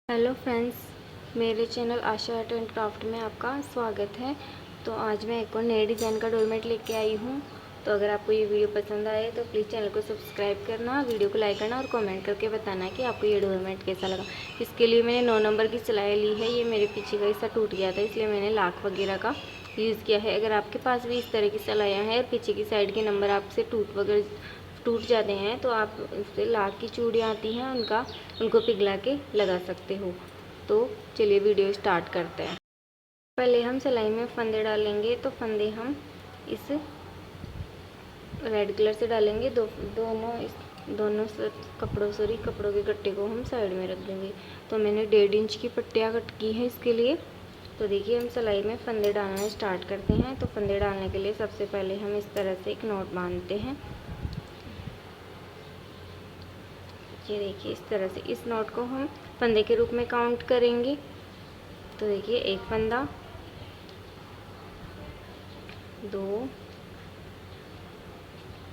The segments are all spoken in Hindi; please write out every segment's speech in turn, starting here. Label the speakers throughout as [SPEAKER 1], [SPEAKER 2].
[SPEAKER 1] हेलो फ्रेंड्स, मेरे channel Asha art and craft में आपका स्वागत है। तो आज मैं एक और नए डिज़ाइन का डोरमेट लेके आई हूँ। तो अगर आपको ये वीडियो पसंद आए तो प्लीज़ चैनल को सब्सक्राइब करना, वीडियो को लाइक करना और कमेंट करके बताना कि आपको ये डोरमेट कैसा लगा। इसके लिए मैंने 9 नंबर की सिलाई ली है। ये मेरे पीछे का हिस्सा टूट गया था, इसलिए मैंने लाख वगैरह का यूज़ किया है। अगर आपके पास भी इस तरह की सिलाइयाँ हैं और पीछे की साइड के नंबर आपसे टूट जाते हैं तो आप उससे लाख की चूड़ियाँ आती हैं उनको पिघला के लगा सकते हो। तो चलिए वीडियो स्टार्ट करते हैं। पहले हम सिलाई में फंदे डालेंगे। तो फंदे हम इस रेड कलर से डालेंगे। दोनों कपड़ों के गट्टे को हम साइड में रख देंगे। तो मैंने 1.5 इंच की पट्टियाँ कट की हैं इसके लिए। तो देखिए हम सिलाई में फंदे डालना स्टार्ट करते हैं। तो फंदे डालने के लिए सबसे पहले हम इस तरह से एक नॉट बांधते हैं। ये देखिए इस तरह से इस नॉट को हम फंदे के रूप में काउंट करेंगे। तो देखिए एक फंदा, 2,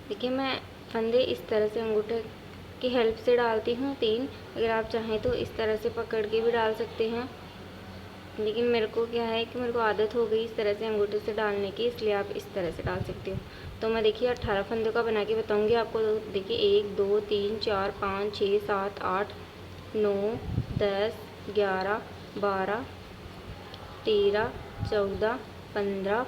[SPEAKER 1] देखिए मैं फंदे इस तरह से अंगूठे की हेल्प से डालती हूँ। 3, अगर आप चाहें तो इस तरह से पकड़ के भी डाल सकते हैं, लेकिन मेरे को क्या है कि मेरे को आदत हो गई इस तरह से अंगूठे से डालने की, इसलिए आप इस तरह से डाल सकते हो। तो मैं देखिए 18 फंदों का बना के बताऊँगी आपको। तो देखिए 1 2 3 4 5 6 7 8 9 10 11 12 13 14 15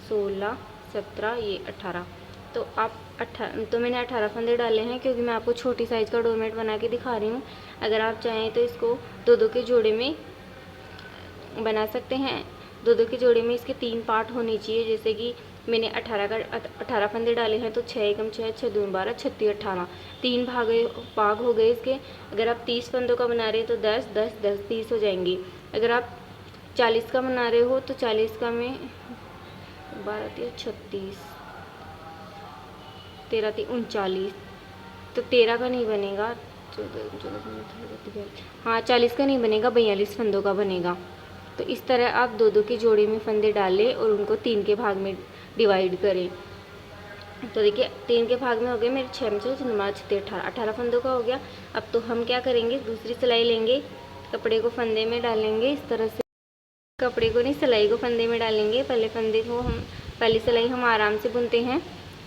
[SPEAKER 1] 16 17 ये 18। तो मैंने 18 फंदे डाले हैं, क्योंकि मैं आपको छोटी साइज़ का डोरमेट बना के दिखा रही हूँ। अगर आप चाहें तो इसको 2-2 के जोड़े में बना सकते हैं। 2-2 के जोड़े में इसके 3 पार्ट होने चाहिए। जैसे कि मैंने 18 फंदे डाले हैं, तो 6 एकम 6 6 दूनी 12 36 18 3 भाग हो गए इसके। अगर आप 30 फंदों का बना रहे हैं तो 10 10 10 30 हो जाएंगी। अगर आप 40 का बना रहे हो तो 40 का में 12 3 36 13 3 39, तो 13 का नहीं बनेगा। 14 हाँ 40 का नहीं बनेगा, 42 फंदों का बनेगा। तो इस तरह आप 2-2 के जोड़े में फंदे डालें और उनको 3 के भाग में डिवाइड करें। तो देखिए 3 के भाग में हो गए मेरे 6 में 6 18 फंदों का हो गया। अब तो हम क्या करेंगे, दूसरी सिलाई लेंगे, कपड़े को फंदे में डालेंगे इस तरह से। कपड़े को नहीं, सिलाई को फंदे में डालेंगे। पहली सिलाई हम आराम से बुनते हैं।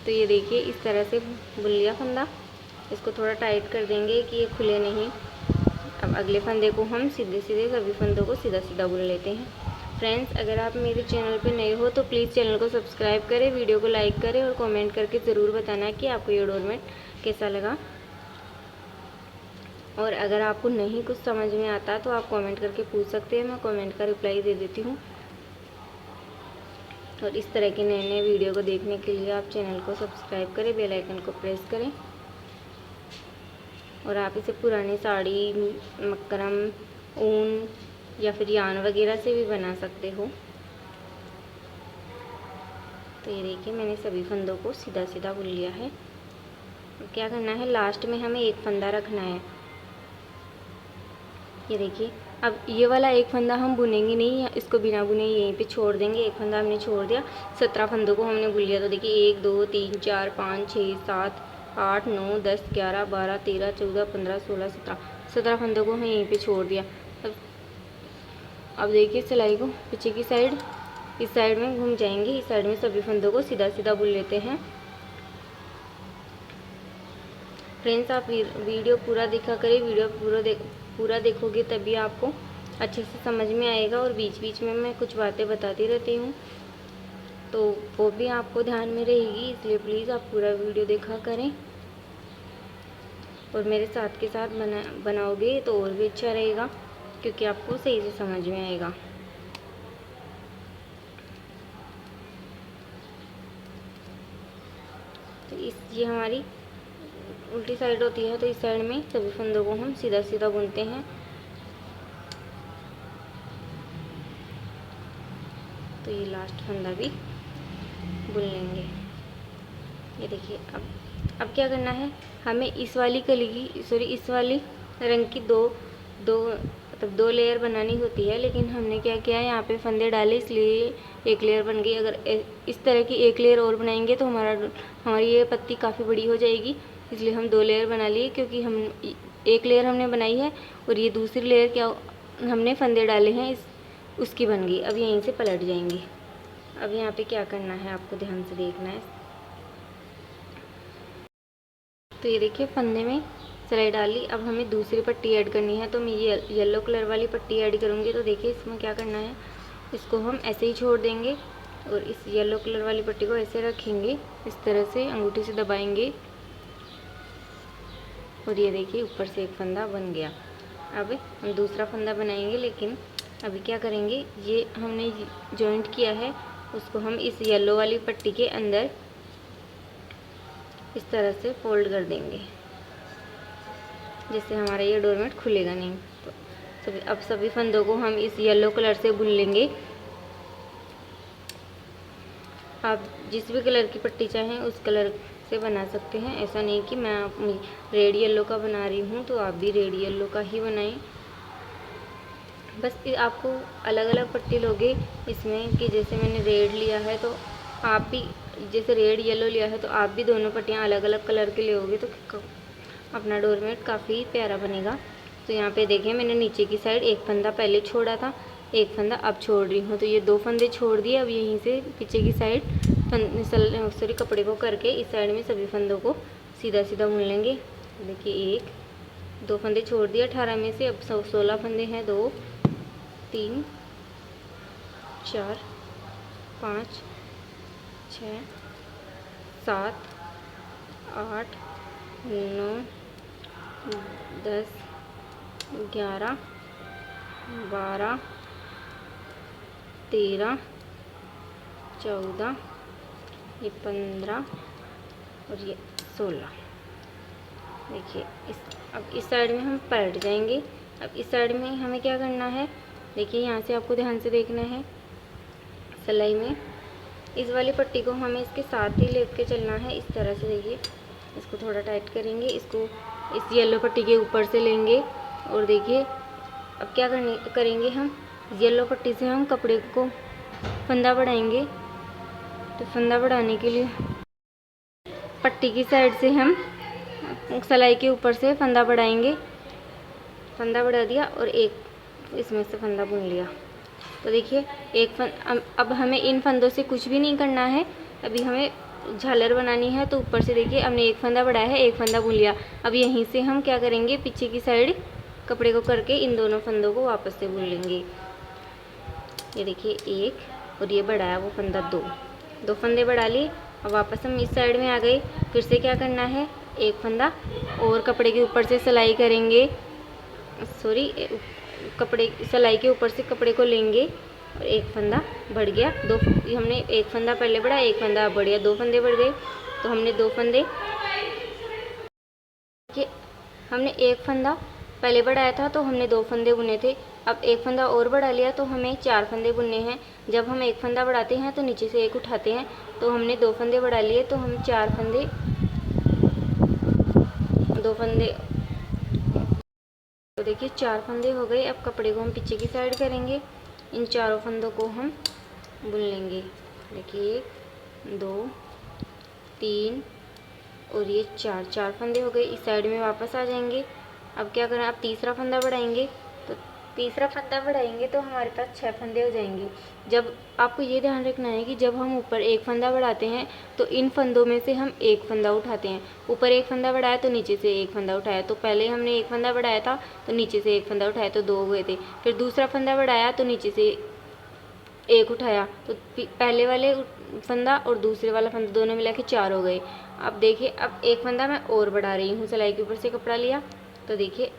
[SPEAKER 1] तो ये देखिए इस तरह से बुन लिया फंदा। इसको थोड़ा टाइट कर देंगे कि ये खुले नहीं। अब अगले फंदे को हम सीधे सभी फंदों को सीधा बुन लेते हैं। फ्रेंड्स, अगर आप मेरे चैनल पे नए हो तो प्लीज़ चैनल को सब्सक्राइब करें, वीडियो को लाइक करें और कमेंट करके ज़रूर बताना कि आपको ये डोरमेट कैसा लगा। और अगर आपको नहीं कुछ समझ में आता तो आप कमेंट करके पूछ सकते हैं, मैं कमेंट का रिप्लाई दे देती हूँ। और इस तरह के नए वीडियो को देखने के लिए आप चैनल को सब्सक्राइब करें, बेल आइकन को प्रेस करें। और आप इसे पुरानी साड़ी, मकरम, ऊन या फिर यान वगैरह से भी बना सकते हो। तो ये देखिए मैंने सभी फंदों को सीधा बुन लिया है। क्या करना है, लास्ट में हमें एक फंदा रखना है। ये देखिए अब ये वाला एक फंदा हम बुनेंगे नहीं, इसको बिना बुने यहीं पे छोड़ देंगे। एक फंदा हमने छोड़ दिया, 17 फंदों को हमने बुन लिया। तो देखिए 1 2 3 4 5 6 7 8 9 10 11 12 13 14 15 16 17 फंदों को हम यहीं पे छोड़ दिया। अब देखिए सिलाई को पीछे की साइड इस साइड में घूम जाएंगे। इस साइड में सभी फंदों को सीधा बुन लेते हैं। फ्रेंड्स, आप वीडियो पूरा देखा करें। वीडियो पूरा देखोगे तभी आपको अच्छे से समझ में आएगा। और बीच बीच में मैं कुछ बातें बताती रहती हूँ, तो वो भी आपको ध्यान में रहेगी। इसलिए प्लीज़ आप पूरा वीडियो देखा करें और मेरे साथ के साथ बनाओगे तो और भी अच्छा रहेगा, क्योंकि आपको सही से समझ में आएगा। तो ये हमारी उल्टी साइड होती है, तो इस साइड में सभी फंदों को हम सीधा बुनते हैं। तो ये लास्ट फंदा भी बुन लेंगे। ये देखिए अब क्या करना है, हमें इस वाली इस वाली रंग की दो लेयर बनानी होती है। लेकिन हमने क्या किया है, यहाँ पे फंदे डाले इसलिए एक लेयर बन गई। अगर इस तरह की एक लेयर और बनाएंगे तो हमारी ये पत्ती काफ़ी बड़ी हो जाएगी। इसलिए हम 2 लेयर बना लिए, क्योंकि हम एक लेयर हमने बनाई है और ये दूसरी लेयर क्या हमने फंदे डाले हैं उसकी बन गई। अब यहीं से पलट जाएंगे। अब यहाँ पे क्या करना है आपको ध्यान से देखना है। तो ये देखिए फंदे में सिलाई डाली। अब हमें दूसरी पट्टी ऐड करनी है, तो मैं ये येलो कलर वाली पट्टी ऐड करूँगी। तो देखिए इसमें क्या करना है, इसको हम ऐसे ही छोड़ देंगे और इस येलो कलर वाली पट्टी को ऐसे रखेंगे, इस तरह से अंगूठी से दबाएंगे और ये देखिए ऊपर से एक फंदा बन गया। अब हम दूसरा फंदा बनाएंगे, लेकिन अभी क्या करेंगे, ये हमने जॉइंट किया है उसको हम इस येलो वाली पट्टी के अंदर इस तरह से फोल्ड कर देंगे, जिससे हमारा ये डोरमेट खुलेगा नहीं। तो अब सभी फंदों को हम इस येलो कलर से बुन लेंगे। आप जिस भी कलर की पट्टी चाहें उस कलर से बना सकते हैं। ऐसा नहीं कि मैं रेड येलो का बना रही हूँ तो आप भी रेड येलो का ही बनाएं। बस आपको अलग अलग पट्टी लोगे इसमें, कि जैसे मैंने रेड लिया है तो आप भी, जैसे रेड येलो लिया है तो आप भी दोनों पट्टियाँ अलग अलग कलर के लोगे तो अपना डोरमेट काफ़ी प्यारा बनेगा। तो यहाँ पे देखें मैंने नीचे की साइड एक फंदा पहले छोड़ा था, एक फंदा अब छोड़ रही हूँ। तो ये 2 फंदे छोड़ दिए। अब यहीं से पीछे की साइड कपड़े को करके इस साइड में सभी फंदों को सीधा सीधा बुन लेंगे। देखिए 2 फंदे छोड़ दिए 18 में से, अब 16 फंदे हैं। 2 3 4 5 6 7 8 9 10 11 12 13 14 ये 15 और ये 16। देखिए अब इस साइड में हम पलट जाएंगे। अब इस साइड में हमें क्या करना है, देखिए यहाँ से आपको ध्यान से देखना है। सिलाई में इस वाली पट्टी को हमें इसके साथ ही लेके चलना है, इस तरह से। देखिए इसको थोड़ा टाइट करेंगे, इसको इस येलो पट्टी के ऊपर से लेंगे और देखिए अब क्या करेंगे हम येलो पट्टी से हम कपड़े को फंदा बढ़ाएंगे। तो फंदा बढ़ाने के लिए पट्टी की साइड से हम सिलाई के ऊपर से फंदा बढ़ाएंगे। फंदा बढ़ा दिया और एक इसमें से फंदा बुन लिया। तो देखिए अब हमें इन फंदों से कुछ भी नहीं करना है। अभी हमें झालर बनानी है, तो ऊपर से देखिए हमने एक फंदा बढ़ाया है, एक फंदा बुन लिया। अब यहीं से हम क्या करेंगे, पीछे की साइड कपड़े को करके इन दोनों फंदों को वापस से बुन लेंगे। ये देखिए एक और ये बढ़ाया वो फंदा 2 फंदे बढ़ा लिए। अब वापस हम इस साइड में आ गए। फिर से क्या करना है, एक फंदा और कपड़े के ऊपर से सिलाई करेंगे, कपड़े सिलाई के ऊपर से कपड़े को लेंगे और एक फंदा बढ़ गया। हमने एक फंदा पहले बढ़ा, एक फंदा बढ़ गया, 2 फंदे बढ़ गए। तो हमने 2 फंदे हमने एक फंदा पहले बढ़ाया था तो हमने 2 फंदे बुने थे। अब एक फंदा और बढ़ा लिया तो हमें 4 फंदे बुनने हैं। जब हम एक फंदा बढ़ाते हैं तो नीचे से एक उठाते हैं। तो हमने 2 फंदे बढ़ा लिए, तो हम 4 फंदे 2 फंदे, तो देखिए 4 फंदे हो गए। अब कपड़े को हम पीछे की साइड करेंगे, इन चारों फंदों को हम बुन लेंगे। देखिए 1 2 3 और ये 4 फंदे हो गए। इस साइड में वापस आ जाएंगे। अब क्या करें, अब तीसरा फंदा बढ़ाएंगे। तो तीसरा फंदा बढ़ाएंगे तो हमारे पास 6 फंदे हो जाएंगे। जब आपको ये ध्यान रखना है कि जब हम ऊपर एक फंदा बढ़ाते हैं तो इन फंदों में से हम एक फंदा उठाते हैं। ऊपर एक फंदा बढ़ाया तो नीचे से एक फंदा उठाया। तो पहले हमने एक फंदा बढ़ाया था तो नीचे से एक फंदा उठाया तो 2 हुए थे। फिर दूसरा फंदा बढ़ाया तो नीचे से एक उठाया, तो पहले वाले फंदा और दूसरे वाला फंदा दोनों मिला के 4 हो गए। अब देखिए अब एक फंदा मैं और बढ़ा रही हूँ। सिलाई के ऊपर से कपड़ा लिया तो देखिए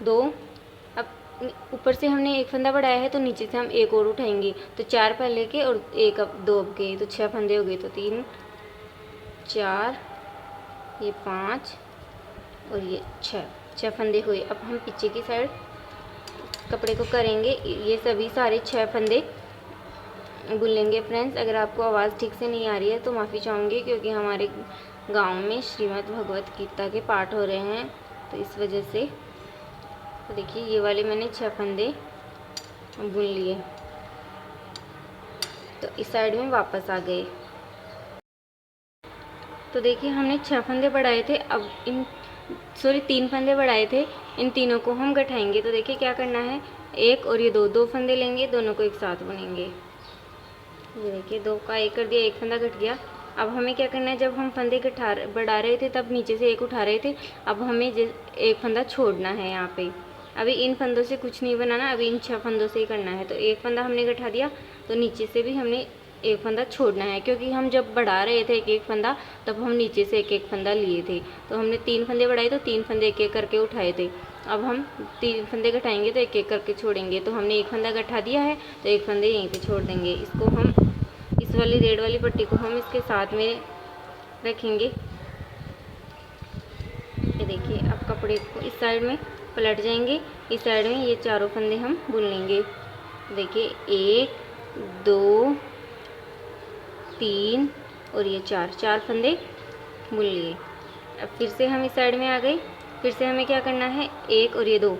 [SPEAKER 1] 2, अब ऊपर से हमने एक फंदा बढ़ाया है तो नीचे से हम एक और उठाएंगे। तो 4 पहले के और एक अब 2 अब के, तो 6 फंदे हो गए। तो 3 4 ये 5 और ये 6 फंदे हुए। अब हम पीछे की साइड कपड़े को करेंगे, ये सभी सारे 6 फंदे बुन लेंगे। फ्रेंड्स अगर आपको आवाज़ ठीक से नहीं आ रही है तो माफ़ी चाहूँगी, क्योंकि हमारे गांव में श्रीमद् भगवत गीता के पाठ हो रहे हैं तो इस वजह से। तो देखिए ये वाले मैंने 6 फंदे बुन लिए। तो इस साइड में वापस आ गए। तो देखिए हमने 6 फंदे बढ़ाए थे, अब 3 फंदे बढ़ाए थे। इन तीनों को हम गठाएंगे। तो देखिए क्या करना है, एक और ये दो फंदे लेंगे, दोनों को एक साथ बुनेंगे। ये देखिए 2 का 1 कर दिया, एक फंदा कट गया। अब हमें क्या करना है, जब हम फंदे बढ़ा रहे थे तब नीचे से एक उठा रहे थे, अब हमें एक फंदा छोड़ना है यहाँ पे। अभी इन फंदों से कुछ नहीं बनाना, अभी इन 6 फंदों से ही करना है। तो एक फंदा हमने गठा दिया, तो नीचे से भी हमने एक फंदा छोड़ना है, क्योंकि हम जब बढ़ा रहे थे एक फंदा, तब हम नीचे से एक फंदा लिए थे। तो हमने 3 फंदे बढ़ाए, तो 3 फंदे एक करके उठाए थे। अब हम 3 फंदे गठाएंगे तो एक करके छोड़ेंगे। तो हमने एक फंदा गठा दिया है, तो एक फंदे यहीं पे छोड़ देंगे। इसको हम इस वाली रेड वाली पट्टी को हम इसके साथ में रखेंगे। ये देखिए अब कपड़े को इस साइड में पलट जाएंगे, इस साइड में ये चारों फंदे हम बुन लेंगे। देखिए 1 2 3 और ये 4 फंदे बुन लिए। अब फिर से हम इस साइड में आ गए, फिर से हमें क्या करना है, 1 और ये 2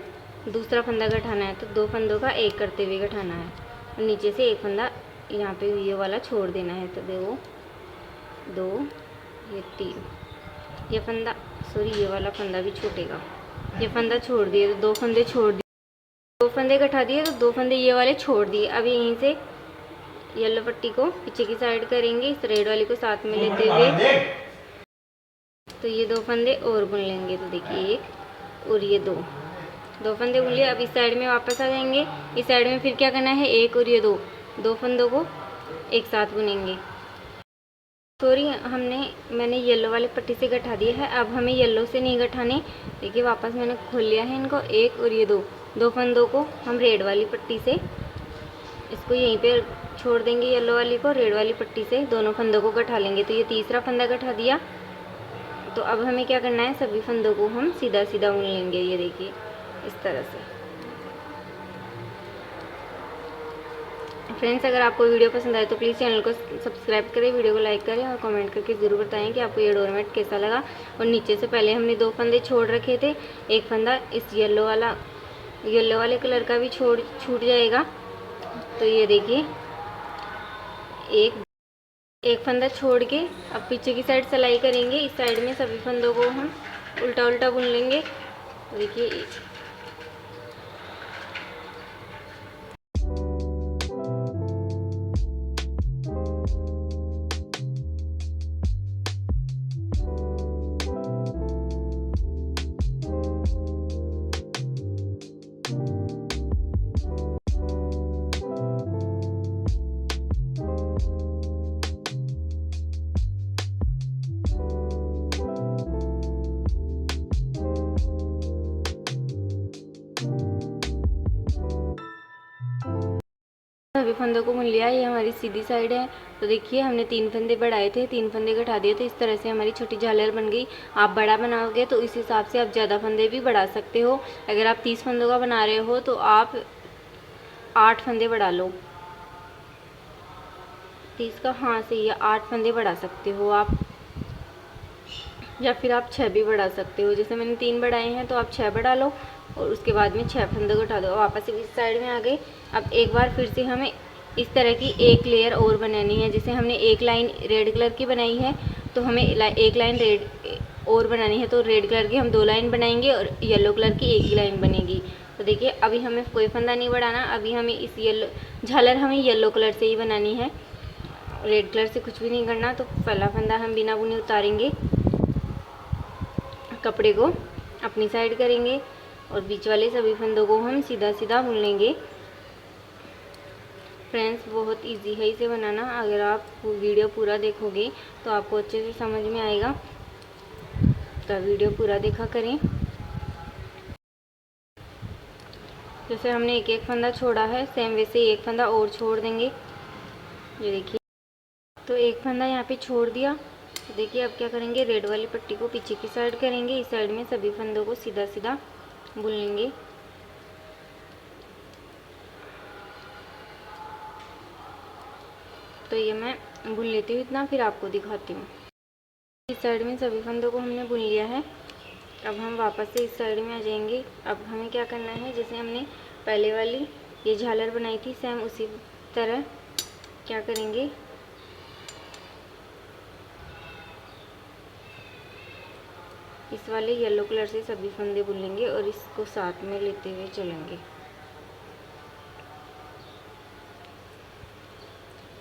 [SPEAKER 1] दूसरा फंदा गठाना है। तो 2 फंदों का 1 करते हुए गठाना है और नीचे से एक फंदा यहाँ पे ये वाला छोड़ देना है। तो 2 ये 3, ये फंदा ये वाला फंदा भी छूटेगा। ये फंदा छोड़ दिए तो 2 फंदे छोड़ दिए, 2 फंदे गठा दिए तो 2 फंदे ये वाले छोड़ दिए। अब यहीं से येलो पट्टी को पीछे की साइड करेंगे, इस रेड वाली को साथ में लेते हुए, तो ये 2 फंदे और बुन लेंगे। तो देखिए 1 और ये 2 फंदे बुन लिए। अब इस साइड में वापस आ जाएंगे, इस साइड में फिर क्या करना है, 1 और ये 2 फंदों को एक साथ बुनेंगे। मैंने येलो वाली पट्टी से गठा दिया है, अब हमें येलो से नहीं गठाने। देखिए वापस मैंने खोल लिया है इनको, 1 और ये 2 फंदों को हम रेड वाली पट्टी से इसको यहीं पे छोड़ देंगे, येलो वाली को रेड वाली पट्टी से दोनों फंदों को गठा लेंगे। तो ये तीसरा फंदा गठा दिया। तो अब हमें क्या करना है, सभी फंदों को हम सीधा सीधा बुन लेंगे। ये देखिए इस तरह से। फ्रेंड्स, अगर आपको वीडियो पसंद आए तो प्लीज़ चैनल को सब्सक्राइब करें, वीडियो को लाइक करें और कमेंट करके ज़रूर बताएं कि आपको ये डोरमेट कैसा लगा। और नीचे से पहले हमने 2 फंदे छोड़ रखे थे, एक फंदा इस येलो वाले कलर का भी छूट जाएगा। तो ये देखिए एक फंदा छोड़ के अब पीछे की साइड सिलाई करेंगे। इस साइड में सभी फंदों को हम उल्टा उल्टा बुन लेंगे। तो देखिए सभी फंदों को बुन लिया। ये हमारी सीधी साइड है। तो देखिए हमने 3 फंदे बढ़ाए थे, 3 फंदे घटा दिए, तो इस तरह से हमारी छोटी झालर बन गई। आप बड़ा बनाओगे तो इस हिसाब से आप ज़्यादा फंदे भी बढ़ा सकते हो। अगर आप 30 फंदों का बना रहे हो तो आप 8 फंदे बढ़ा लो। 30 का सही है, 8 फंदे बढ़ा सकते हो आप, या फिर आप 6 भी बढ़ा सकते हो। जैसे मैंने 3 बढ़ाए हैं तो आप 6 बढ़ा लो और उसके बाद में 6 फंदे घटा दो। वापस से इस साइड में आ गए। अब एक बार फिर से हमें इस तरह की एक लेयर और बनानी है। जैसे हमने एक लाइन रेड कलर की बनाई है, तो हमें एक लाइन रेड और बनानी है। तो रेड कलर की हम 2 लाइन बनाएंगे और येलो कलर की एक ही लाइन बनेगी। तो देखिए अभी हमें कोई फंदा नहीं बढ़ाना, अभी हमें इस झालर हमें येलो कलर से ही बनानी है, रेड कलर से कुछ भी नहीं करना। तो पहला फंदा हम बिना बुने उतारेंगे, कपड़े को अपनी साइड करेंगे और बीच वाले सभी फंदों को हम सीधा सीधा बुन लेंगे। फ्रेंड्स, बहुत इजी है इसे बनाना। अगर आप वीडियो पूरा देखोगे तो आपको अच्छे से समझ में आएगा। तो वीडियो पूरा देखा करें। जैसे हमने एक फंदा छोड़ा है, सेम वैसे ही एक फंदा और छोड़ देंगे। ये देखिए, तो एक फंदा यहाँ पे छोड़ दिया। तो देखिए अब क्या करेंगे, रेड वाली पट्टी को पीछे की साइड करेंगे, इस साइड में सभी फंदों को सीधा सीधा बुन लेंगे। तो ये मैं बुन लेती हूँ इतना, फिर आपको दिखाती हूँ। इस साइड में सभी फंदों को हमने बुन लिया है। अब हम वापस से इस साइड में आ जाएंगे। अब हमें क्या करना है, जैसे हमने पहले वाली ये झालर बनाई थी, सेम उसी तरह क्या करेंगे, इस वाले येलो कलर से सभी फंदे बुन लेंगे और इसको साथ में लेते हुए चलेंगे।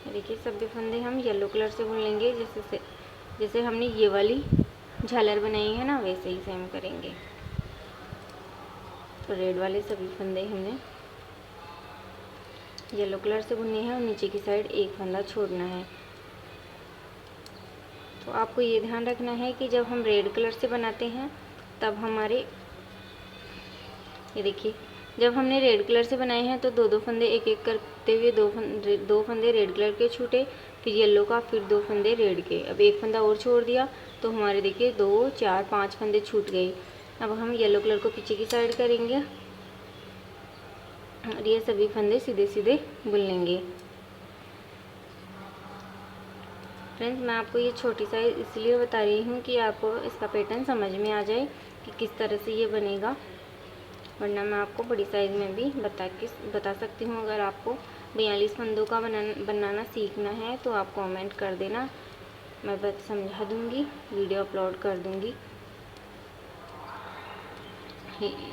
[SPEAKER 1] देखिए सभी फंदे हम येलो कलर से बुन लेंगे, जैसे हमने ये वाली झालर बनाई है ना, वैसे ही सेम करेंगे। तो रेड वाले सभी फंदे हमने येलो कलर से बुनने हैं और नीचे की साइड एक फंदा छोड़ना है। तो आपको ये ध्यान रखना है कि जब हम रेड कलर से बनाते हैं तब हमारे, ये देखिए जब हमने रेड कलर से बनाए हैं तो दो फंदे एक एक करते हुए दो फंदे रेड कलर के छूटे, फिर येलो का, फिर 2 फंदे रेड के। अब एक फंदा और छोड़ दिया तो हमारे देखिए 2 4 5 फंदे छूट गए। अब हम येलो कलर को पीछे की साइड करेंगे और ये सभी फंदे सीधे सीधे बुन लेंगे। फ्रेंड्स मैं आपको ये छोटी साइज इसलिए बता रही हूँ कि आपको इसका पैटर्न समझ में आ जाए कि किस तरह से ये बनेगा, वरना मैं आपको बड़ी साइज़ में भी बता सकती हूँ। अगर आपको 42 फंदों का बनाना सीखना है तो आप कमेंट कर देना, मैं समझा दूँगी, वीडियो अपलोड कर दूँगी।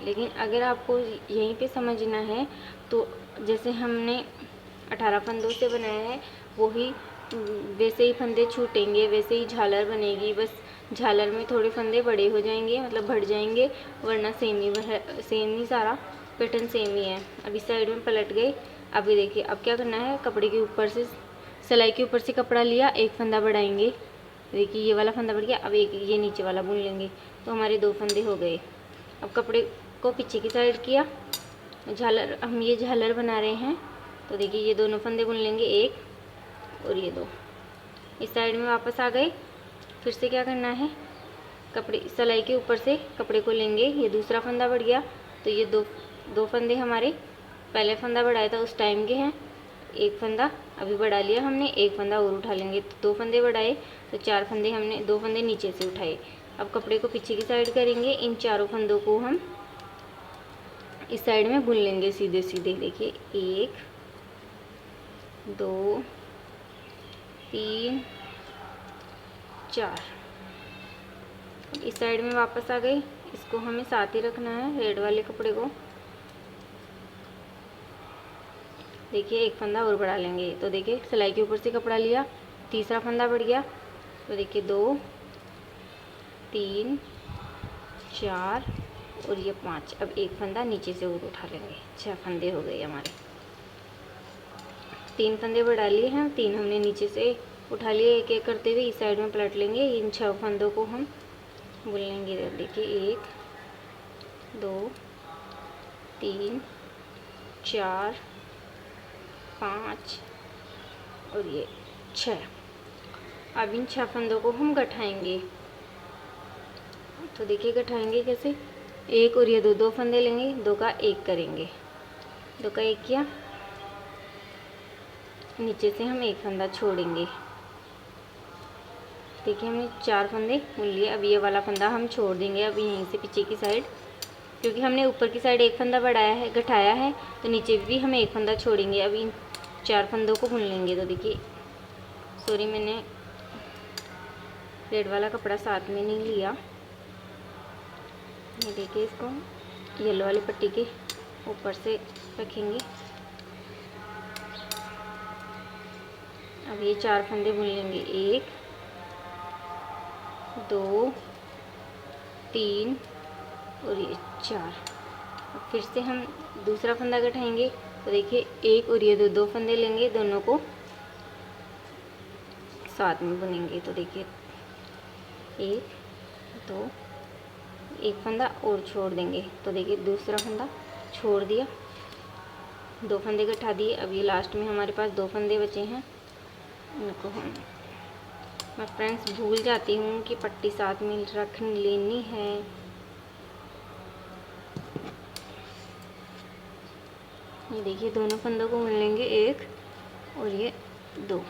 [SPEAKER 1] लेकिन अगर आपको यहीं पे समझना है तो जैसे हमने 18 फंदों से बनाया है वही वैसे ही फंदे छूटेंगे, वैसे ही झालर बनेगी। बस झालर में थोड़े फंदे बड़े हो जाएंगे, मतलब बढ़ जाएंगे, वरना सेम ही सारा पैटर्न सेम ही है। अब इस साइड में पलट गए। अभी देखिए अब क्या करना है, कपड़े के ऊपर से, सिलाई के ऊपर से कपड़ा लिया, एक फंदा बढ़ाएंगे। देखिए ये वाला फंदा बढ़ गया, अब एक ये नीचे वाला बुन लेंगे तो हमारे 2 फंदे हो गए। अब कपड़े को पीछे की साइड किया, झालर, हम ये झालर बना रहे हैं तो देखिए ये दोनों फंदे बुन लेंगे, एक और ये 2। इस साइड में वापस आ गए। फिर से क्या करना है, कपड़े सिलाई के ऊपर से कपड़े को लेंगे, ये दूसरा फंदा बढ़ गया तो ये दो फंदे हमारे पहले फंदा बढ़ाया था उस टाइम के हैं। एक फंदा अभी बढ़ा लिया हमने, एक फंदा और उठा लेंगे तो 2 फंदे बढ़ाए तो 4 फंदे हमने, 2 फंदे नीचे से उठाए। अब कपड़े को पीछे की साइड करेंगे, इन चारों फंदों को हम इस साइड में बुन लेंगे सीधे सीधे। देखिए 1 2 3 4। इस साइड में वापस आ गए, इसको हमें साथ ही रखना है रेड वाले कपड़े को। देखिए एक फंदा और बढ़ा लेंगे तो देखिए सिलाई के ऊपर से कपड़ा लिया, तीसरा फंदा बढ़ गया तो देखिए 2 3 4 और ये 5। अब एक फंदा नीचे से और उठा लेंगे, 6 फंदे हो गए हमारे। 3 फंदे बढ़ा लिए हैं, 3 हमने नीचे से उठा लिए, एक एक करते हुए इस साइड में पलट लेंगे। इन 6 फंदों को हम बुन लेंगे। देखिए 1 2 3 4 5 और ये 6। अब इन 6 फंदों को हम गठाएंगे। तो देखिए गठाएंगे कैसे, एक और ये 2 फंदे लेंगे, 2 का 1 करेंगे, 2 का 1 किया, नीचे से हम एक फंदा छोड़ेंगे। देखिए हमने 4 फंदे बुन लिए। अब ये वाला फंदा हम छोड़ देंगे अब यहीं से पीछे की साइड, क्योंकि हमने ऊपर की साइड एक फंदा बढ़ाया है, घटाया है, तो नीचे भी हम एक फंदा छोड़ेंगे। अब इन 4 फंदों को बुन लेंगे। तो देखिए सॉरी मैंने रेड वाला कपड़ा साथ में नहीं लिया, ये देखिए इसको येलो वाली पट्टी के ऊपर से रखेंगे। अब ये 4 फंदे बुन लेंगे, 1 2 3 और ये 4। अब फिर से हम दूसरा फंदा गठाएंगे तो देखिए 1 और ये 2 फंदे लेंगे, दोनों को साथ में बुनेंगे। तो देखिए 1 2, एक फंदा और छोड़ देंगे तो देखिए दूसरा फंदा छोड़ दिया, 2 फंदे गठा दिए। अब ये लास्ट में हमारे पास 2 फंदे बचे हैं, इनको मैं फ्रेंड्स भूल जाती हूँ कि पट्टी साथ में रख लेनी है। ये देखिए दोनों फंदों को बुन लेंगे, 1 और ये 2।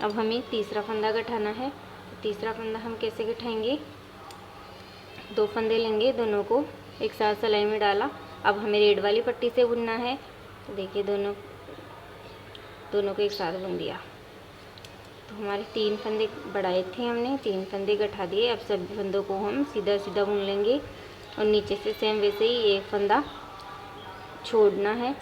[SPEAKER 1] अब हमें तीसरा फंदा गठाना है। तीसरा फंदा हम कैसे गठाएंगे, 2 फंदे लेंगे, दोनों को एक साथ सिलाई में डाला। अब हमें रेड वाली पट्टी से बुनना है तो देखिए दोनों को एक साथ बुन दिया। तो हमारे 3 फंदे बढ़ाए थे हमने, 3 फंदे गठा दिए। अब सभी फंदों को हम सीधा सीधा बुन लेंगे और नीचे से सेम वैसे ही एक फंदा छोड़ना है।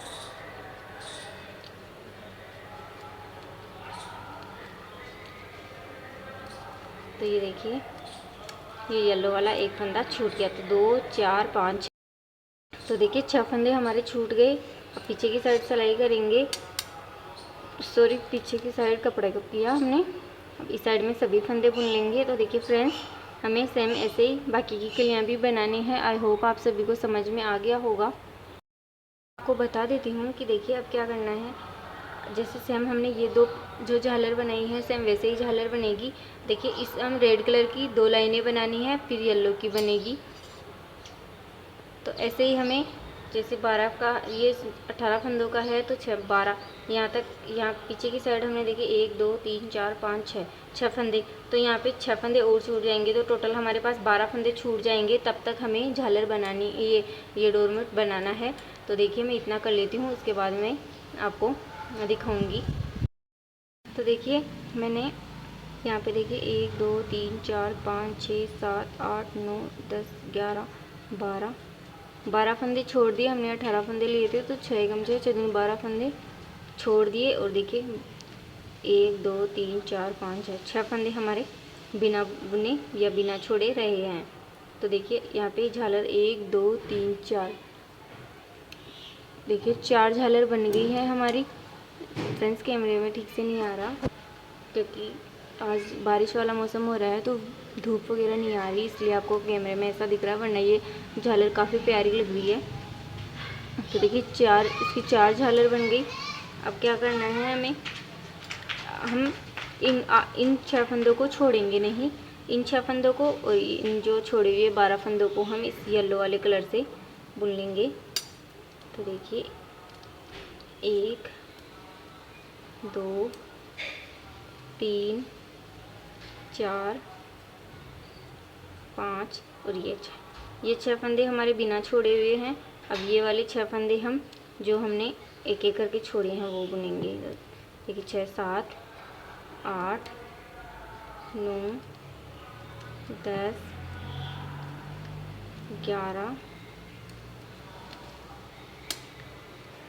[SPEAKER 1] तो ये देखिए, ये येलो वाला एक फंदा छूट गया। तो 2 4 5, तो देखिए 6 फंदे हमारे छूट गए। अब पीछे की साइड सिलाई करेंगे, सॉरी पीछे की साइड कपड़े को किया हमने। अब इस साइड में सभी फंदे बुन लेंगे। तो देखिए फ्रेंड्स, हमें सेम ऐसे ही बाकी की कलियाँ भी बनानी है। आई होप आप सभी को समझ में आ गया होगा। आपको बता देती हूँ कि देखिए अब क्या करना है। जैसे सेम हमने ये 2 जो झालर बनाई है, सेम वैसे ही झालर बनेगी। देखिए इस हम रेड कलर की 2 लाइनें बनानी है, फिर येलो की बनेगी। तो ऐसे ही हमें जैसे 12 का, ये 18 फंदों का है तो 12 यहाँ तक, यहाँ पीछे की साइड हमने देखिए 1 2 3 4 5 6 फंदे। तो यहाँ पे 6 फंदे और छूट जाएंगे, तो टोटल हमारे पास 12 फंदे छूट जाएंगे। तब तक हमें झालर बनानी, ये डोरमेट बनाना है। तो देखिए मैं इतना कर लेती हूँ, उसके बाद मैं आपको दिखाऊँगी। तो देखिए मैंने यहाँ पे देखिए 1 2 3 4 5 6 7 8 9 10 11 12 फंदे छोड़ दिए हमने। 18 फंदे लिए थे, तो 6 कम से 6 12 फंदे छोड़ दिए। और देखिए 1 2 3 4 5 6 फंदे हमारे बिना बुने या बिना छोड़े रहे हैं। तो देखिए यहाँ पे झालर 1 2 3 4, देखिए 4 झालर बन गई है हमारी। फ्रेंड्स कैमरे में ठीक से नहीं आ रहा क्योंकि आज बारिश वाला मौसम हो रहा है, तो धूप वगैरह नहीं आ रही, इसलिए आपको कैमरे में ऐसा दिख रहा है, वरना ये झालर काफ़ी प्यारी लग रही है। तो देखिए इसकी 4 झालर बन गई। अब क्या करना है हमें, हम इन 6 फंदों को छोड़ेंगे नहीं। इन 6 फंदों को और इन जो छोड़े हुए 12 फंदों को हम इस येलो वाले कलर से बुन लेंगे। तो देखिए 1 2 3 4 5 और ये 6, ये 6 फंदे हमारे बिना छोड़े हुए हैं। अब ये वाले 6 फंदे हम जो हमने एक एक करके छोड़े हैं वो बुनेंगे। देखिए 6 7 8 9 10 11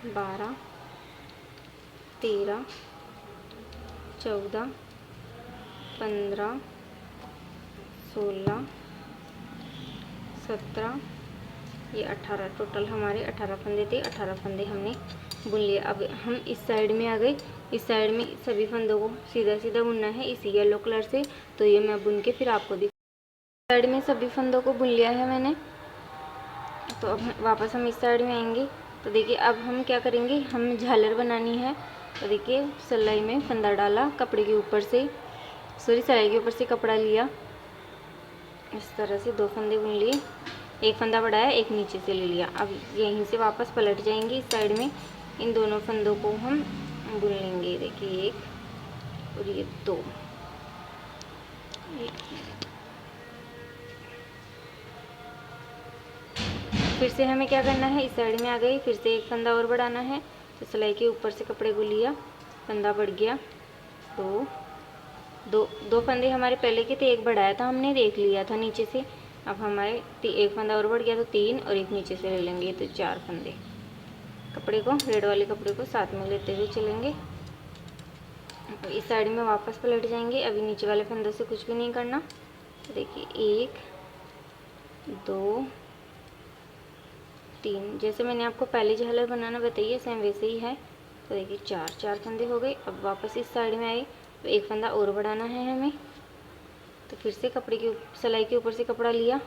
[SPEAKER 1] 12 13 14 15 16 17, ये 18, टोटल हमारे 18 फंदे थे। 18 फंदे हमने बुन लिए। अब हम इस साइड में आ गए। इस साइड में सभी फंदों को सीधा सीधा बुनना है इसी येलो कलर से। तो ये मैं बुन के फिर आपको साइड में सभी फंदों को बुन लिया है मैंने। तो अब वापस हम इस साइड में आएंगे। तो देखिए अब हम क्या करेंगे, हम झालर बनानी है। तो देखिए सिलाई में फंदा डाला, कपड़े के ऊपर से, सॉरी सिलाई के ऊपर से कपड़ा लिया, इस तरह से 2 फंदे बुन लिए, एक फंदा बढ़ाया, एक नीचे से ले लिया। अब यहीं से वापस पलट जाएंगे इस साइड में, इन दोनों फंदों को हम बुन लेंगे। देखिए 1 और ये 2, फिर से हमें क्या करना है, इस साइड में आ गई, फिर से एक फंदा और बढ़ाना है। तो सिलाई के ऊपर से कपड़े को लिया, फंदा बढ़ गया, दो फंदे हमारे पहले के थे, एक बढ़ाया था हमने, देख लिया था नीचे से। अब हमारे एक फंदा और बढ़ गया तो 3 और एक नीचे से ले लेंगे, तो 4 फंदे। कपड़े को, रेड वाले कपड़े को साथ में लेते हुए चलेंगे। तो इस साइड में वापस पलट जाएंगे। अभी नीचे वाले फंदों से कुछ भी नहीं करना। तो देखिए 1 2 3, जैसे मैंने आपको पहले झालर बनाना बताइए सेम वैसे ही है। तो देखिए 4 फंदे हो गए। अब वापस इस साइड में आए तो एक फंदा और बढ़ाना है हमें। तो फिर से कपड़े की सिलाई के ऊपर से कपड़ा लिया,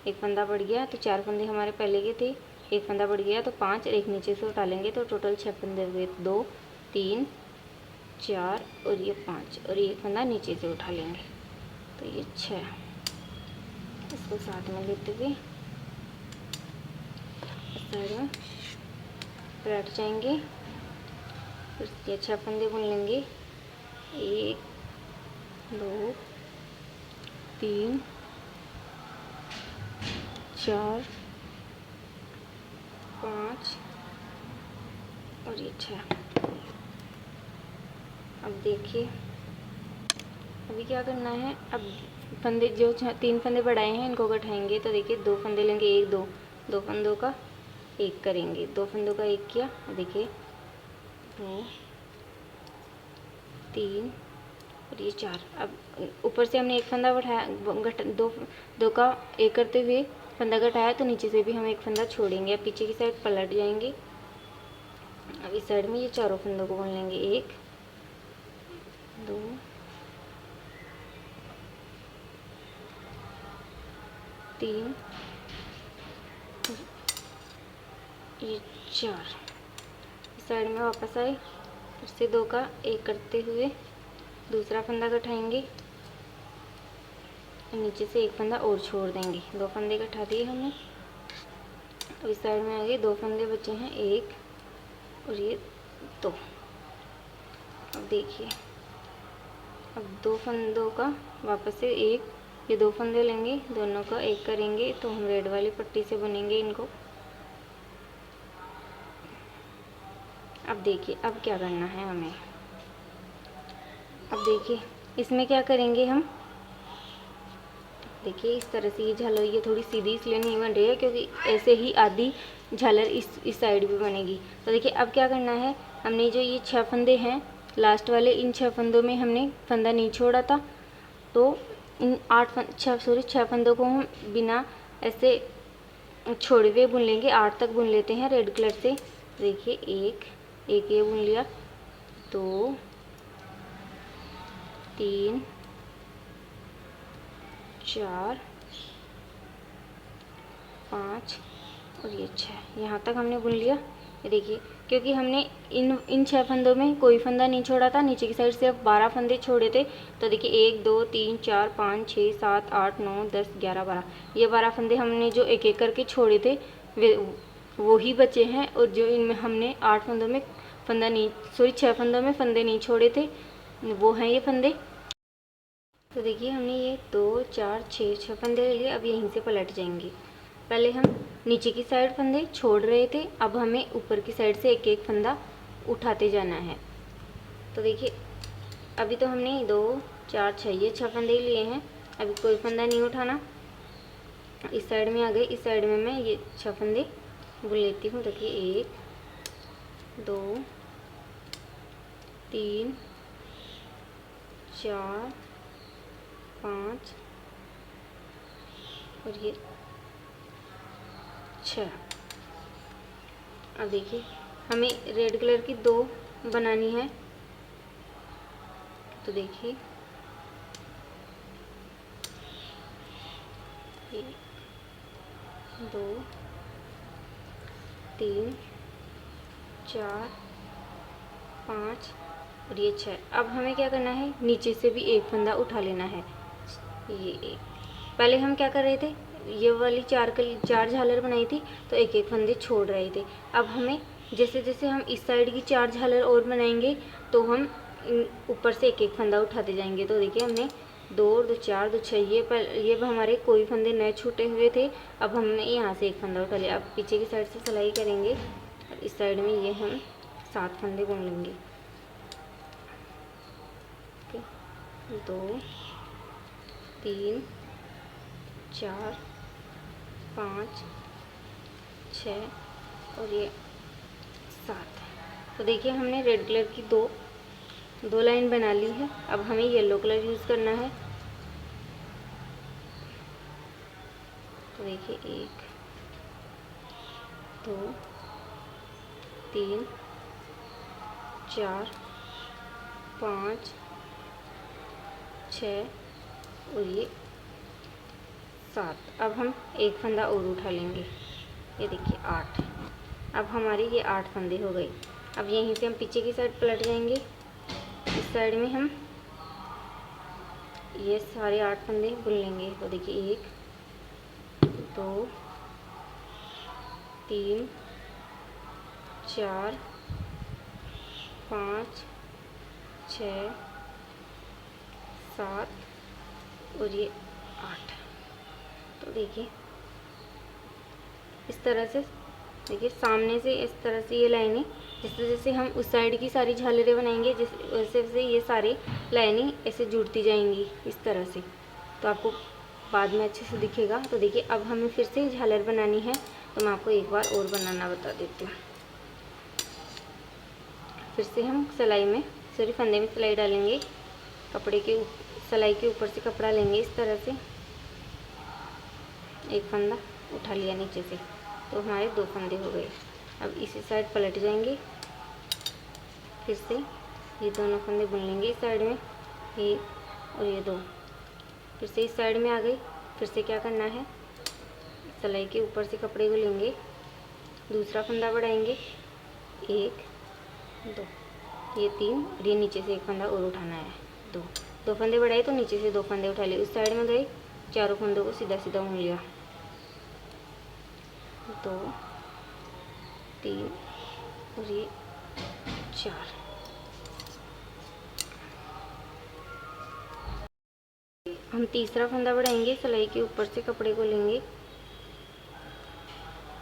[SPEAKER 1] एक फंदा बढ़ गया, तो 4 फंदे हमारे पहले के थे, एक फंदा बढ़ गया तो 5 और एक नीचे से उठा लेंगे, तो टोटल 6 फंदे हुए। 2 3 4 और ये 5 और एक फंदा नीचे से उठा लेंगे, तो ये 6। इसको साथ में लेते हुए साइड में पलट जाएंगे, फिर ये 6 फंदे बुन लेंगे। 1 2 3 4 5 और ये 6। अब देखिए अभी क्या करना है, अब फंदे जो 3 फंदे बढ़ाए हैं इनको गठाएंगे। तो देखिए 2 फंदे लेंगे, 1 2, 2 फंदों का 1 करेंगे, 2 फंदों का 1 किया। देखिए 2 3 और ये 4। अब ऊपर से हमने 1 फंदा बढ़ाया, दो का 1 करते हुए फंदा घटाया, तो नीचे से भी हम 1 फंदा छोड़ेंगे। अब पीछे की साइड पलट जाएंगे। अब इस साइड में ये चारों फंदों को बुन लेंगे, 1 2 3 ये 4। इस साइड में वापस आए, फिर से 2 का 1 करते हुए दूसरा फंदा गठाएंगे, नीचे से 1 फंदा और छोड़ देंगे। 2 फंदे गठा दिए हमने। अब इस साइड में आगे 2 फंदे बचे हैं, 1 और ये 2। अब देखिए, अब 2 फंदों का वापस से 1, ये 2 फंदे लेंगे, दोनों का 1 करेंगे, तो हम रेड वाली पट्टी से बुनेंगे इनको। अब देखिए, अब क्या करना है हमें, अब देखिए इसमें क्या करेंगे हम। देखिए इस तरह से ये झालर, ये थोड़ी सीधी इसलिए नहीं बन रही है क्योंकि ऐसे ही आधी झालर इस साइड भी बनेगी। तो देखिए अब क्या करना है, हमने जो ये 6 फंदे हैं लास्ट वाले, इन 6 फंदों में हमने फंदा नहीं छोड़ा था, तो इन 6 फंदों को हम बिना ऐसे छोड़े हुए बुन लेंगे। 8 तक बुन लेते हैं रेड कलर से। देखिए एक ये बुन लिया, 2 3 4 5 और ये 6, यहाँ तक हमने बुन लिया। ये देखिए, क्योंकि हमने इन 6 फंदों में कोई फंदा नहीं छोड़ा था, नीचे की साइड सिर्फ 12 फंदे छोड़े थे। तो देखिए 1 2 3 4 5 6 7 8 9 10 11 12, ये 12 फंदे हमने जो एक एक करके छोड़े थे वो ही बचे हैं। और जो इनमें हमने 8 फंदों में 6 फंदों में फंदे नहीं छोड़े थे, वो हैं ये फंदे। तो देखिए हमने ये 2 4 6 फंदे ले लिए। अब यहीं से पलट जाएंगे। पहले हम नीचे की साइड फंदे छोड़ रहे थे, अब हमें ऊपर की साइड से एक एक फंदा उठाते जाना है। तो देखिए अभी तो हमने 2 4 6 ये 6 फंदे लिए हैं, अभी कोई फंदा नहीं उठाना। इस साइड में आ गए, इस साइड में मैं ये 6 फंदे बुन लेती हूँ। देखिए 1 2 3 4 5 और ये 6। अब देखिए हमें रेड कलर की 2 बनानी है। तो देखिए 1 2 3 4 5 और ये 6। अब हमें क्या करना है, नीचे से भी एक फंदा उठा लेना है। ये एक, पहले हम क्या कर रहे थे, ये वाली 4 झालर बनाई थी तो एक एक फंदे छोड़ रहे थे। अब हमें जैसे जैसे हम इस साइड की 4 झालर और बनाएंगे तो हम ऊपर से एक एक फंदा उठाते जाएंगे। तो देखिए हमने 2 और 2 4 2 6, ये हमारे कोई फंदे नए छूटे हुए थे। अब हमने यहाँ से एक फंदा उठा लिया। अब पीछे की साइड से सिलाई करेंगे और इस साइड में ये हम 7 फंदे बुन लेंगे। 2 3 4 5 6 और ये 7। तो देखिए हमने रेड कलर की दो लाइन बना ली है। अब हमें येलो कलर यूज़ करना है। तो देखिए 1 2 3 4 5 6 और ये 7। अब हम एक फंदा और उठा लेंगे। ये देखिए 8। अब हमारी ये 8 फंदे हो गए। अब यहीं से हम पीछे की साइड पलट जाएंगे। इस साइड में हम ये सारे 8 फंदे बुन लेंगे। तो देखिए 1 2 3 4 5 6 7 और ये 8। तो देखिए इस तरह से देखिए सामने से इस तरह से ये लाइनें, जैसे जैसे हम उस साइड की सारी झालरें बनाएंगे वैसे वैसे ये सारी लाइनें ऐसे जुड़ती जाएंगी इस तरह से, तो आपको बाद में अच्छे से दिखेगा। तो देखिए अब हमें फिर से झालर बनानी है, तो मैं आपको एक बार और बनाना बता देती हूँ। फिर से हम सिलाई में फंदे में सिलाई डालेंगे, कपड़े के सिलाई के ऊपर से कपड़ा लेंगे इस तरह से, एक फंदा उठा लिया नीचे से, तो हमारे 2 फंदे हो गए। अब इसी साइड पलट जाएंगे, फिर से ये दोनों फंदे बुन लेंगे इस साइड में, ये और ये 2, फिर से इस साइड में आ गई। फिर से क्या करना है, सिलाई के ऊपर से कपड़े को लेंगे, दूसरा फंदा बढ़ाएंगे, 1 2, ये 3 और ये नीचे से एक फंदा और उठाना है, 2 फंदे बढ़ाए तो नीचे से 2 फंदे उठा लिए, उस साइड में गए, चारों फंदों को सीधा सीधा बुन लिया, 2 3 और ये 4। हम तीसरा फंदा बढ़ाएंगे, सिलाई के ऊपर से कपड़े को लेंगे,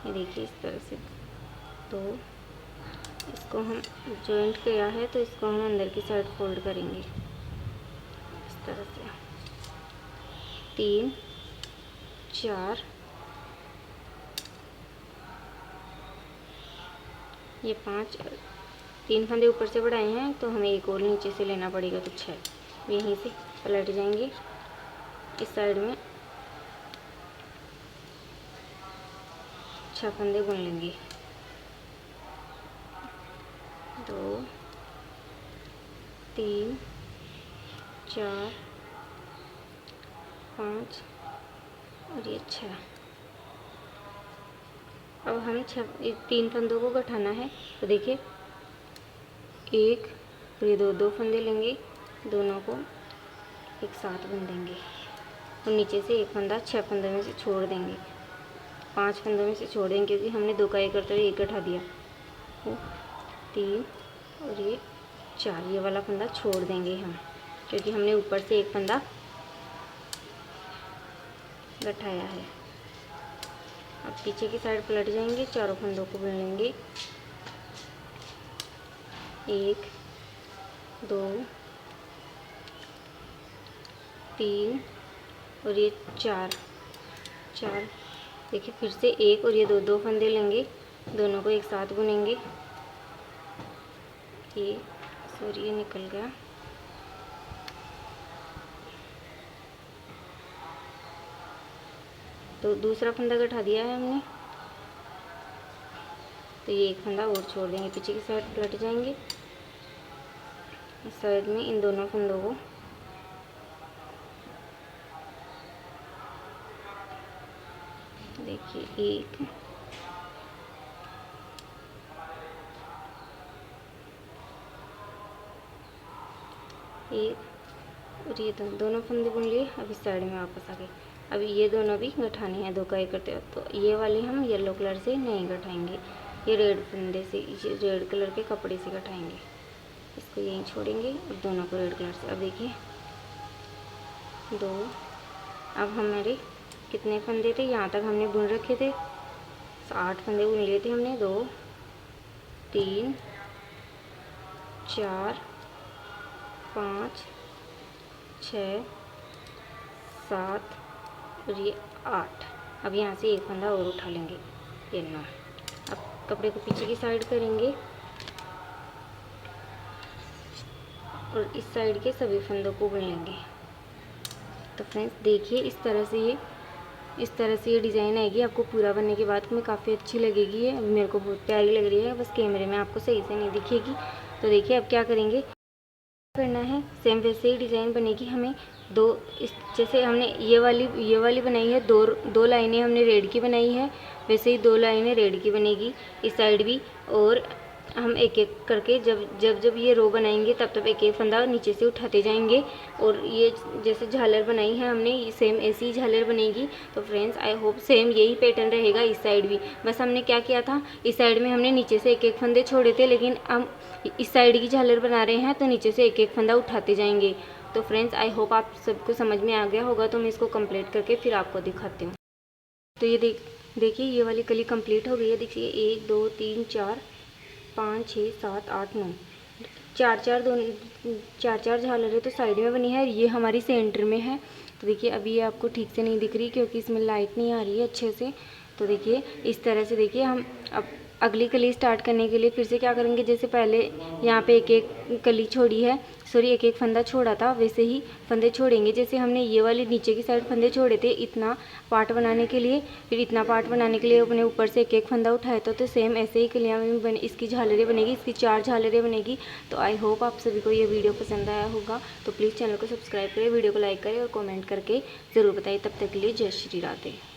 [SPEAKER 1] ये देखिए इस तरह से, तो इसको हम जॉइंट किया है तो इसको हम अंदर की साइड फोल्ड करेंगे इस तरह से, 3 4 ये 5, 3 फंदे ऊपर से बढ़ाए हैं तो हमें एक और नीचे से लेना पड़ेगा, तो 6। यहीं से पलट जाएंगे, इस साइड में 6 फंदे बुन लेंगे, 2 3 4 5 और ये 6। अब हमें 3 फंदों को गठाना है, तो देखिए 1 और ये 2 फंदे लेंगे, दोनों को एक साथ बुन देंगे और नीचे से एक फंदा 6 फंदों में से छोड़ देंगे, 5 फंदों में से छोड़ देंगे क्योंकि हमने 2 का 1 करते हुए 1 गठा दिया, 3 और ये 4, ये वाला फंदा छोड़ देंगे हम क्योंकि हमने ऊपर से एक फंदा गठाया है। अब पीछे की साइड पलट जाएंगे, चारों फंदों को बुन लेंगे, 1 2 3 और ये 4। देखिए फिर से 1 और ये 2 फंदे लेंगे, दोनों को एक साथ बुनेंगे, ये सॉरी ये निकल गया, तो दूसरा फंदा गठा दिया है हमने, तो ये एक फंदा और छोड़ देंगे, पीछे की साइड पलट जाएंगे, इस साइड में इन दोनों फंदों को देखिए 1 और ये दोनों फंदे बुन लिए। अब इस साइड में वापस आ गए, अब ये दोनों भी गठाने हैं 2 का 1 करते हो, तो ये वाले हम येलो कलर से नहीं गठाएंगे, ये रेड फंदे से, रेड कलर के कपड़े से गठाएंगे, इसको यहीं छोड़ेंगे और दोनों को रेड कलर से। अब देखिए 2, अब हमारे कितने फंदे थे, यहाँ तक हमने बुन रखे थे, 8 फंदे बुन लिए थे हमने, 2 3 4 5 6 7 और ये 8। अब यहाँ से एक फंदा और उठा लेंगे, ये 9। अब कपड़े को पीछे की साइड करेंगे और इस साइड के सभी फंदों को बुन लेंगे। तो फ्रेंड्स देखिए इस तरह से ये डिज़ाइन आएगी, आपको पूरा बनने के बाद में काफ़ी अच्छी लगेगी। ये अभी मेरे को बहुत प्यारी लग रही है, बस कैमरे में आपको सही से नहीं दिखेगी। तो देखिए अब क्या करेंगे, करना है सेम वैसे ही डिज़ाइन बनेगी। हमें जैसे हमने ये वाली बनाई है, दो लाइनें हमने रेड की बनाई है, वैसे ही 2 लाइनें रेड की बनेगी इस साइड भी। और हम एक एक करके जब ये रो बनाएंगे तब एक एक फंदा नीचे से उठाते जाएंगे। और ये जैसे झालर बनाई है हमने, सेम ऐसी ही झालर बनेगी। तो फ्रेंड्स आई होप सेम यही पैटर्न रहेगा इस साइड भी। बस हमने क्या किया था, इस साइड में हमने नीचे से एक एक फंदे छोड़े थे, लेकिन हम इस साइड की झालर बना रहे हैं तो नीचे से एक एक फंदा उठाते जाएंगे। तो फ्रेंड्स आई होप आप सबको समझ में आ गया होगा। तो मैं इसको कंप्लीट करके फिर आपको दिखाती हूँ। तो ये देखिए ये वाली कली कंप्लीट हो गई है। देखिए 1 2 3 4 5 6 7 8 9 चार चार झालरें तो साइड में बनी है, ये हमारी सेंटर में है। तो देखिए अभी ये आपको ठीक से नहीं दिख रही क्योंकि इसमें लाइट नहीं आ रही है अच्छे से। तो देखिए इस तरह से देखिए हम अब अगली कली स्टार्ट करने के लिए फिर से क्या करेंगे, जैसे पहले यहाँ पे एक एक कली छोड़ी है, सॉरी एक एक फंदा छोड़ा था, वैसे ही फंदे छोड़ेंगे। जैसे हमने ये वाले नीचे की साइड फंदे छोड़े थे इतना पार्ट बनाने के लिए, फिर इतना पार्ट बनाने के लिए अपने ऊपर से एक एक फंदा उठाया था, तो सेम ऐसे ही कलियाँ में बने, इसकी झालरें बनेगी, इसकी 4 झालरें बनेगी। तो आई होप आप सभी को ये वीडियो पसंद आया होगा। तो प्लीज़ चैनल को सब्सक्राइब करें, वीडियो को लाइक करें और कॉमेंट करके ज़रूर बताइए। तब तक के लिए जय श्री राधे।